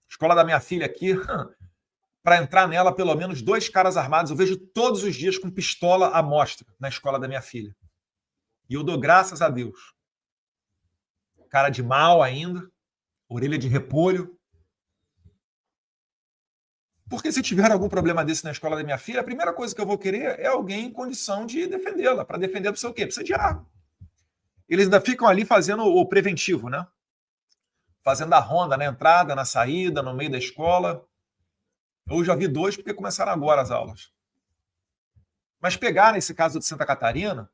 Escola da minha filha aqui, para entrar nela, pelo menos 2 caras armados. Eu vejo todos os dias com pistola à mostra na escola da minha filha. E eu dou graças a Deus. Cara de mal ainda, orelha de repolho. Porque se tiver algum problema desse na escola da minha filha, a primeira coisa que eu vou querer é alguém em condição de defendê-la. Para defender, precisa o quê? Precisa de arma. Eles ainda ficam ali fazendo o preventivo, né? Fazendo a ronda na entrada, na saída, no meio da escola. Eu já vi 2 porque começaram agora as aulas. Mas pegaram esse caso de Santa Catarina,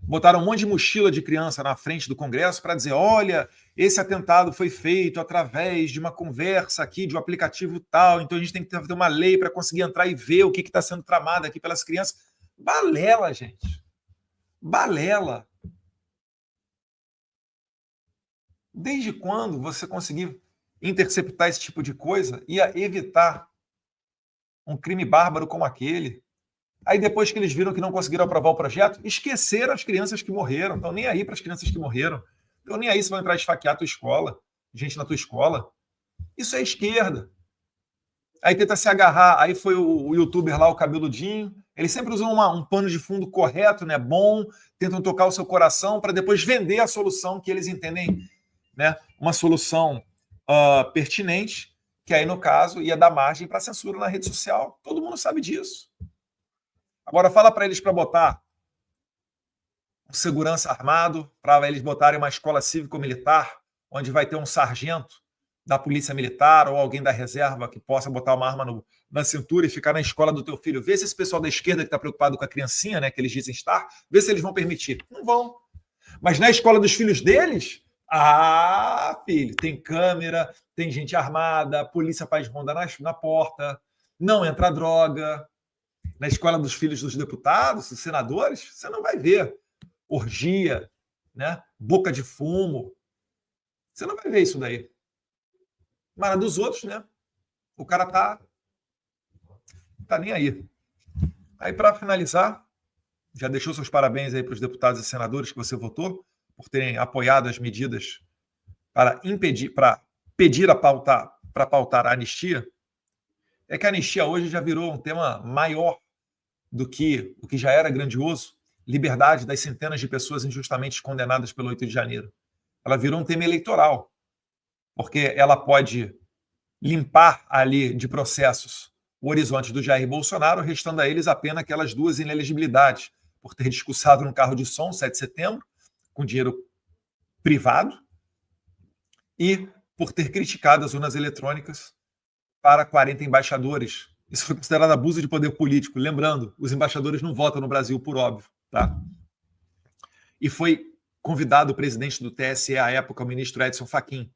botaram um monte de mochila de criança na frente do Congresso para dizer: olha, esse atentado foi feito através de uma conversa aqui, de um aplicativo tal, então a gente tem que ter uma lei para conseguir entrar e ver o que está sendo tramado aqui pelas crianças. Balela, gente. Balela. Desde quando você conseguir interceptar esse tipo de coisa ia evitar um crime bárbaro como aquele? Aí depois que eles viram que não conseguiram aprovar o projeto, esqueceram as crianças que morreram. Estão nem aí para as crianças que morreram. Estão nem aí se vão entrar e esfaquear a tua escola, gente na tua escola. Isso é esquerda. Aí tenta se agarrar. Aí foi o youtuber lá, o Cabeludinho. Eles sempre usam um pano de fundo correto, né, bom, tentam tocar o seu coração para depois vender a solução que eles entendem, né, uma solução pertinente, que aí, no caso, ia dar margem para censura na rede social. Todo mundo sabe disso. Agora, fala para eles para botar um segurança armado, para eles botarem uma escola cívico-militar, onde vai ter um sargento da polícia militar ou alguém da reserva que possa botar uma arma na cintura e ficar na escola do teu filho. Vê se esse pessoal da esquerda que está preocupado com a criancinha, né, que eles dizem estar, vê se eles vão permitir. Não vão. Mas na escola dos filhos deles, filho, tem câmera, tem gente armada, a polícia faz ronda na porta, não entra droga. Na escola dos filhos dos deputados, dos senadores, você não vai ver orgia, né? Boca de fumo. Você não vai ver isso daí. Mas dos outros, né? O cara tá nem aí. Aí, para finalizar, já deixou seus parabéns aí para os deputados e senadores que você votou por terem apoiado as medidas para pedir para pautar a anistia. É que a anistia hoje já virou um tema maior do que o que já era grandioso, liberdade das centenas de pessoas injustamente condenadas pelo 8 de janeiro. Ela virou um tema eleitoral, porque ela pode limpar ali de processos o horizonte do Jair Bolsonaro, restando a eles apenas aquelas 2 inelegibilidades, por ter discursado no carro de som, 7 de setembro, com dinheiro privado, e por ter criticado as urnas eletrônicas para 40 embaixadores. Isso foi considerado abuso de poder político. Lembrando, os embaixadores não votam no Brasil, por óbvio. Tá? E foi convidado o presidente do TSE à época, o ministro Edson Fachin,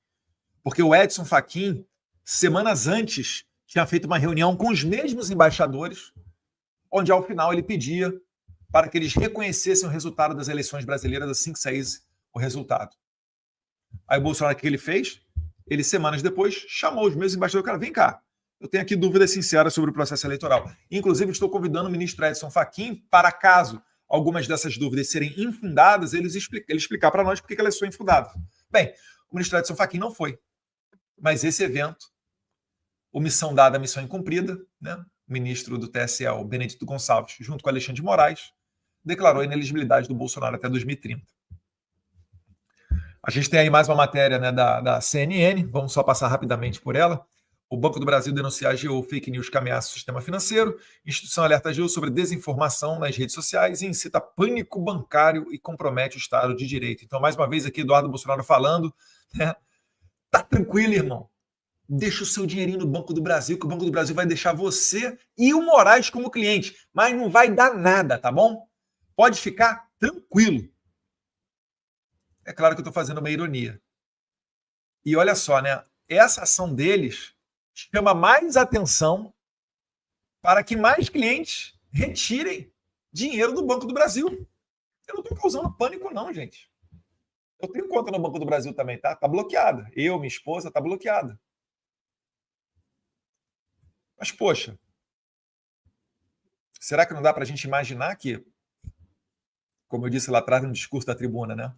porque o Edson Fachin, semanas antes, tinha feito uma reunião com os mesmos embaixadores, onde ao final ele pedia para que eles reconhecessem o resultado das eleições brasileiras assim que saísse o resultado. Aí o Bolsonaro, o que ele fez? Ele, semanas depois, chamou os mesmos embaixadores. Cara, vem cá, eu tenho aqui dúvidas sinceras sobre o processo eleitoral. Inclusive, estou convidando o ministro Edson Fachin para, caso algumas dessas dúvidas serem infundadas, ele explicar para nós por que elas são infundadas. Bem, o ministro Edson Fachin não foi. Mas esse evento, o missão dada, missão incumprida, né? O ministro do TSE, o Benedito Gonçalves, junto com Alexandre de Moraes, declarou a inelegibilidade do Bolsonaro até 2030. A gente tem aí mais uma matéria, né, da CNN, vamos só passar rapidamente por ela. O Banco do Brasil denuncia a AGU fake news que ameaça o sistema financeiro. Instituição alerta a AGU sobre desinformação nas redes sociais e incita pânico bancário e compromete o Estado de Direito. Então, mais uma vez aqui, Eduardo Bolsonaro falando, né? Tá tranquilo, irmão. Deixa o seu dinheirinho no Banco do Brasil, que o Banco do Brasil vai deixar você e o Moraes como cliente, mas não vai dar nada, tá bom? Pode ficar tranquilo. É claro que eu estou fazendo uma ironia. E olha só, né? Essa ação deles chama mais atenção para que mais clientes retirem dinheiro do Banco do Brasil. Eu não estou causando pânico, não, gente. Eu tenho conta no Banco do Brasil também, tá? Tá bloqueada. Eu, minha esposa, tá bloqueada. Mas, poxa, será que não dá para a gente imaginar que, como eu disse lá atrás no discurso da tribuna, né?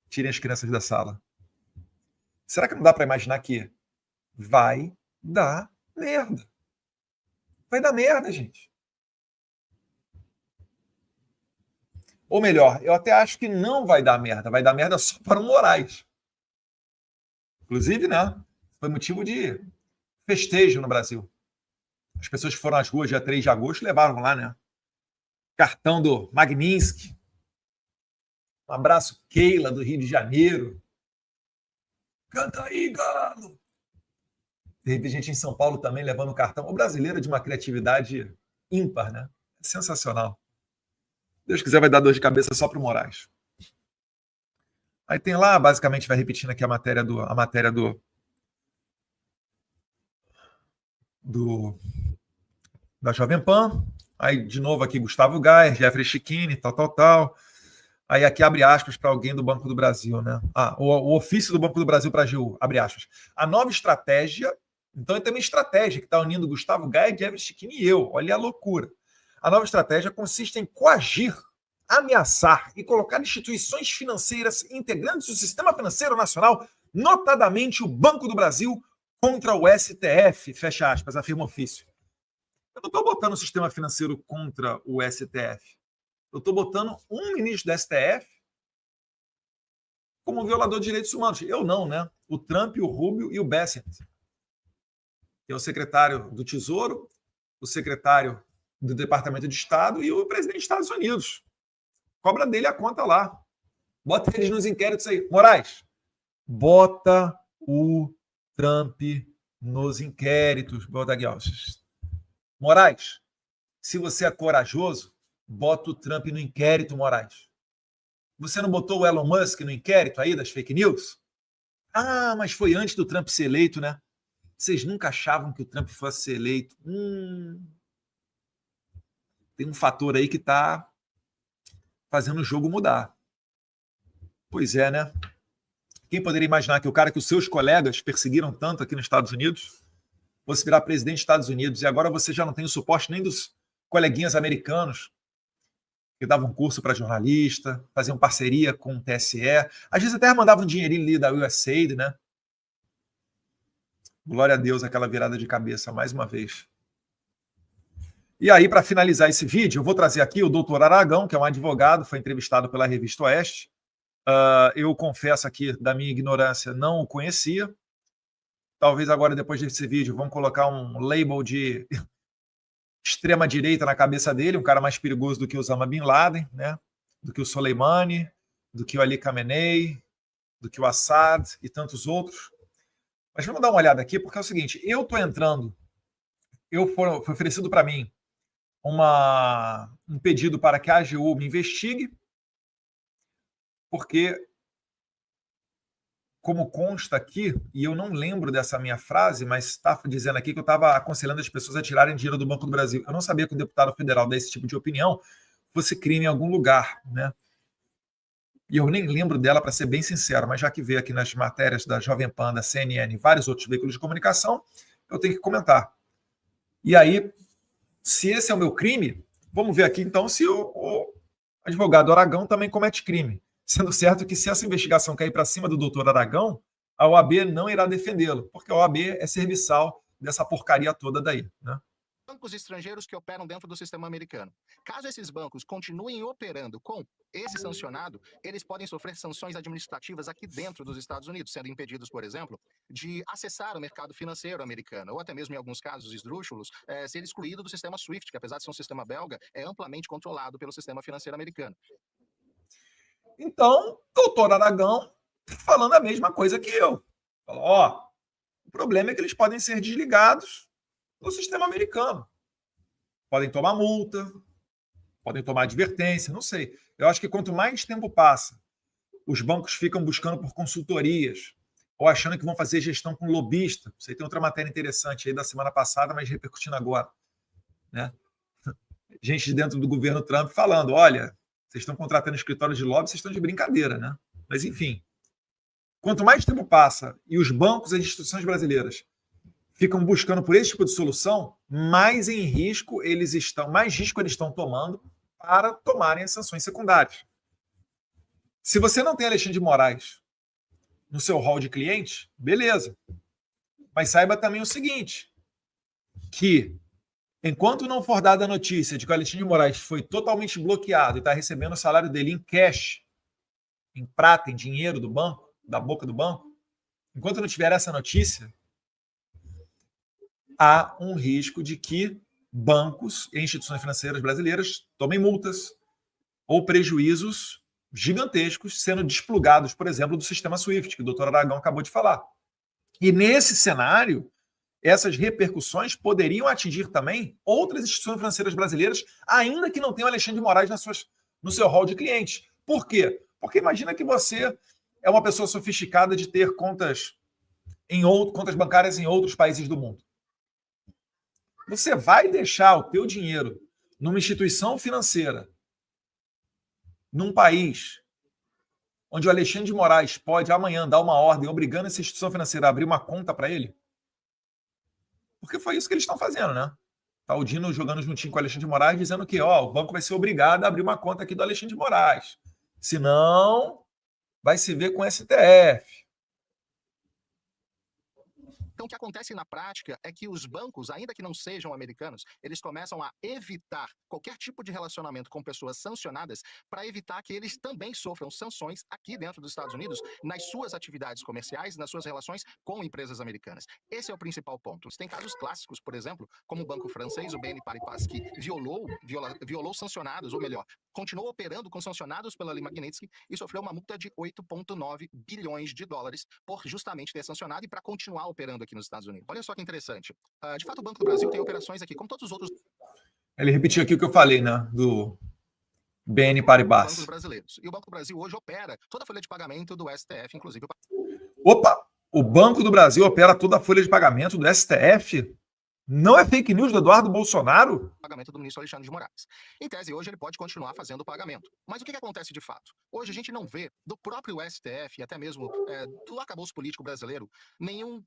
Tirem as crianças da sala. Será que não dá para imaginar que vai dar merda? Vai dar merda, gente. Ou melhor, eu até acho que não vai dar merda. Vai dar merda só para o Moraes. Inclusive, né? Foi motivo de festejo no Brasil. As pessoas que foram às ruas dia 3 de agosto levaram lá, né? Cartão do Magnitsky. Um abraço, Keila, do Rio de Janeiro. Canta aí, galo! Teve gente em São Paulo também levando o cartão. O brasileiro é de uma criatividade ímpar, né? É sensacional. Deus quiser, vai dar dor de cabeça só para o Moraes. Aí tem lá, basicamente, vai repetindo aqui a matéria da Jovem Pan. Aí, de novo, aqui, Gustavo Gayer, Jeffrey Chiquini, tal. Aí aqui abre aspas para alguém do Banco do Brasil, né? O ofício do Banco do Brasil para a AGU, abre aspas. A nova estratégia, então tem uma estratégia que está unindo Gustavo Gayer, Jeffrey Chiquini e eu. Olha a loucura. A nova estratégia consiste em coagir, ameaçar e colocar instituições financeiras integrantes do sistema financeiro nacional, notadamente o Banco do Brasil, contra o STF, fecha aspas, afirma o ofício. Eu não estou botando o sistema financeiro contra o STF. Eu estou botando um ministro da STF como violador de direitos humanos. Eu não, né? O Trump, o Rubio e o Bessent. Que é o secretário do Tesouro, o secretário do Departamento de Estado e o presidente dos Estados Unidos. Cobra dele a conta lá. Bota eles nos inquéritos aí. Moraes, bota o Trump nos inquéritos. Bota aqui, ó. Moraes, se você é corajoso, bota o Trump no inquérito, Moraes. Você não botou o Elon Musk no inquérito aí das fake news? Ah, mas foi antes do Trump ser eleito, né? Vocês nunca achavam que o Trump fosse ser eleito? Tem um fator aí que está fazendo o jogo mudar. Pois é, né? Quem poderia imaginar que o cara que os seus colegas perseguiram tanto aqui nos Estados Unidos fosse virar presidente dos Estados Unidos e agora você já não tem o suporte nem dos coleguinhas americanos que davam curso para jornalista, faziam parceria com o TSE, às vezes até mandavam um dinheirinho ali da USAID, né? Glória a Deus, aquela virada de cabeça mais uma vez. E aí, para finalizar esse vídeo, eu vou trazer aqui o doutor Aragão, que é um advogado, foi entrevistado pela Revista Oeste. Eu confesso aqui, da minha ignorância, não o conhecia. talvez agora, depois desse vídeo, vão colocar um label de extrema-direita na cabeça dele, um cara mais perigoso do que o Osama Bin Laden, né? Do que o Soleimani, do que o Ali Khamenei, do que o Assad e tantos outros. Mas vamos dar uma olhada aqui, porque é o seguinte, eu estou entrando, foi oferecido para mim um pedido para que a AGU me investigue, porque, como consta aqui, e eu não lembro dessa minha frase, mas está dizendo aqui que eu estava aconselhando as pessoas a tirarem dinheiro do Banco do Brasil. Eu não sabia que o deputado federal desse tipo de opinião fosse crime em algum lugar, né? E eu nem lembro dela, para ser bem sincero, mas já que veio aqui nas matérias da Jovem Pan, da CNN e vários outros veículos de comunicação, eu tenho que comentar. E aí, se esse é o meu crime, vamos ver aqui então se o advogado Aragão também comete crime. Sendo certo que se essa investigação cair para cima do doutor Aragão, a OAB não irá defendê-lo, porque a OAB é serviçal dessa porcaria toda daí, né? Bancos estrangeiros que operam dentro do sistema americano. Caso esses bancos continuem operando com esse sancionado, eles podem sofrer sanções administrativas aqui dentro dos Estados Unidos, sendo impedidos, por exemplo, de acessar o mercado financeiro americano, ou até mesmo, em alguns casos esdrúxulos, ser excluído do sistema SWIFT, que apesar de ser um sistema belga, é amplamente controlado pelo sistema financeiro americano. Então, doutor Aragão falando a mesma coisa que eu. Falou, o problema é que eles podem ser desligados do sistema americano. Podem tomar multa, podem tomar advertência, não sei. Eu acho que quanto mais tempo passa, os bancos ficam buscando por consultorias ou achando que vão fazer gestão com lobista. Você tem outra matéria interessante aí da semana passada, mas repercutindo agora, né? Gente de dentro do governo Trump falando, olha, vocês estão contratando escritório de lobby, vocês estão de brincadeira, né? Mas, enfim, quanto mais tempo passa e os bancos e as instituições brasileiras ficam buscando por esse tipo de solução, mais risco eles estão tomando para tomarem as sanções secundárias. Se você não tem Alexandre de Moraes no seu hall de clientes, beleza. Mas saiba também o seguinte, que enquanto não for dada a notícia de que o Alexandre de Moraes foi totalmente bloqueado e está recebendo o salário dele em cash, em prata, em dinheiro do banco, da boca do banco, enquanto não tiver essa notícia, há um risco de que bancos e instituições financeiras brasileiras tomem multas ou prejuízos gigantescos sendo desplugados, por exemplo, do sistema SWIFT, que o doutor Aragão acabou de falar. E nesse cenário, essas repercussões poderiam atingir também outras instituições financeiras brasileiras, ainda que não tenham Alexandre de Moraes no seu hall de clientes. Por quê? Porque imagina que você é uma pessoa sofisticada de ter contas bancárias em outros países do mundo. Você vai deixar o teu dinheiro numa instituição financeira, num país onde o Alexandre de Moraes pode amanhã dar uma ordem obrigando essa instituição financeira a abrir uma conta para ele? Porque foi isso que eles estão fazendo, né? Tá o Dino jogando juntinho com o Alexandre de Moraes, dizendo que o banco vai ser obrigado a abrir uma conta aqui do Alexandre de Moraes. Senão, vai se ver com o STF. Então, o que acontece na prática é que os bancos, ainda que não sejam americanos, eles começam a evitar qualquer tipo de relacionamento com pessoas sancionadas para evitar que eles também sofram sanções aqui dentro dos Estados Unidos nas suas atividades comerciais, nas suas relações com empresas americanas. Esse é o principal ponto. Tem casos clássicos, por exemplo, como o banco francês, o BNP Paribas, que violou sancionados, ou melhor, continuou operando com sancionados pela Ali Magnitsky e sofreu uma multa de 8,9 bilhões de dólares por justamente ter sancionado e para continuar operando aqui nos Estados Unidos. Olha só que interessante. De fato, o Banco do Brasil tem operações aqui, como todos os outros. Ele repetiu aqui o que eu falei, né? Do BNP Paribas. Bancos brasileiros. E o Banco do Brasil hoje opera toda a folha de pagamento do STF, inclusive. Opa! O Banco do Brasil opera toda a folha de pagamento do STF? Não é fake news do Eduardo Bolsonaro? Pagamento do ministro Alexandre de Moraes. Em tese, hoje ele pode continuar fazendo o pagamento. Mas o que acontece de fato? Hoje a gente não vê do próprio STF e até mesmo do arcabouço político brasileiro nenhuma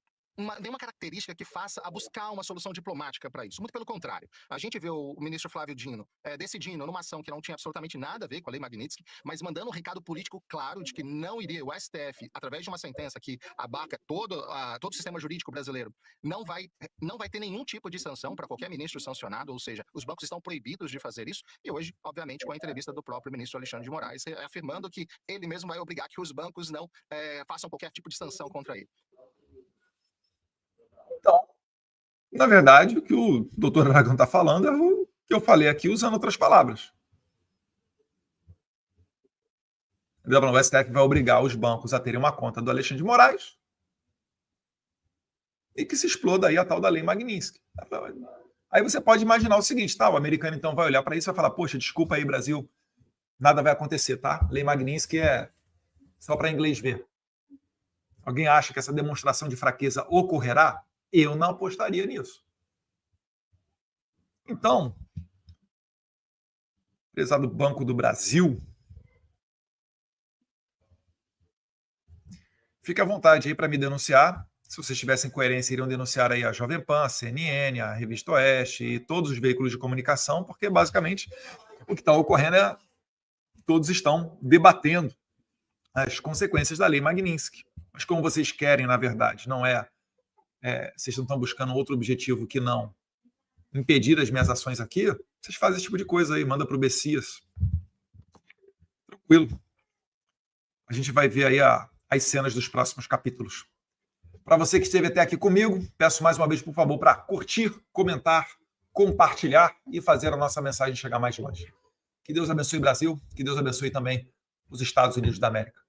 característica que faça a buscar uma solução diplomática para isso. Muito pelo contrário. A gente vê o ministro Flávio Dino decidindo numa ação que não tinha absolutamente nada a ver com a Lei Magnitsky, mas mandando um recado político claro de que não iria, o STF, através de uma sentença que abarca todo o sistema jurídico brasileiro, não vai ter nenhum tipo de sanção para qualquer ministro sancionado, ou seja, os bancos estão proibidos de fazer isso, e hoje, obviamente, com a entrevista do próprio ministro Alexandre de Moraes, afirmando que ele mesmo vai obrigar que os bancos não façam qualquer tipo de sanção contra ele. Então, na verdade, o que o doutor Aragão está falando é o que eu falei aqui usando outras palavras. O STF vai obrigar os bancos a terem uma conta do Alexandre de Moraes e que se exploda aí a tal da Lei Magnitsky. Aí você pode imaginar o seguinte, tá? O americano então vai olhar para isso e vai falar, poxa, desculpa aí, Brasil, nada vai acontecer, tá? Lei Magnitsky é só para inglês ver. Alguém acha que essa demonstração de fraqueza ocorrerá? Eu não apostaria nisso. Então, prezado Banco do Brasil, fique à vontade aí para me denunciar. Se vocês tivessem coerência, iriam denunciar aí a Jovem Pan, a CNN, a Revista Oeste e todos os veículos de comunicação, porque basicamente o que está ocorrendo é que todos estão debatendo as consequências da Lei Magnitsky. Mas como vocês querem, na verdade, não vocês não estão buscando outro objetivo que não impedir as minhas ações aqui, vocês fazem esse tipo de coisa aí, manda para o Bessias. Tranquilo. A gente vai ver aí as cenas dos próximos capítulos. Para você que esteve até aqui comigo, peço mais uma vez, por favor, para curtir, comentar, compartilhar e fazer a nossa mensagem chegar mais longe. Que Deus abençoe o Brasil, que Deus abençoe também os Estados Unidos da América.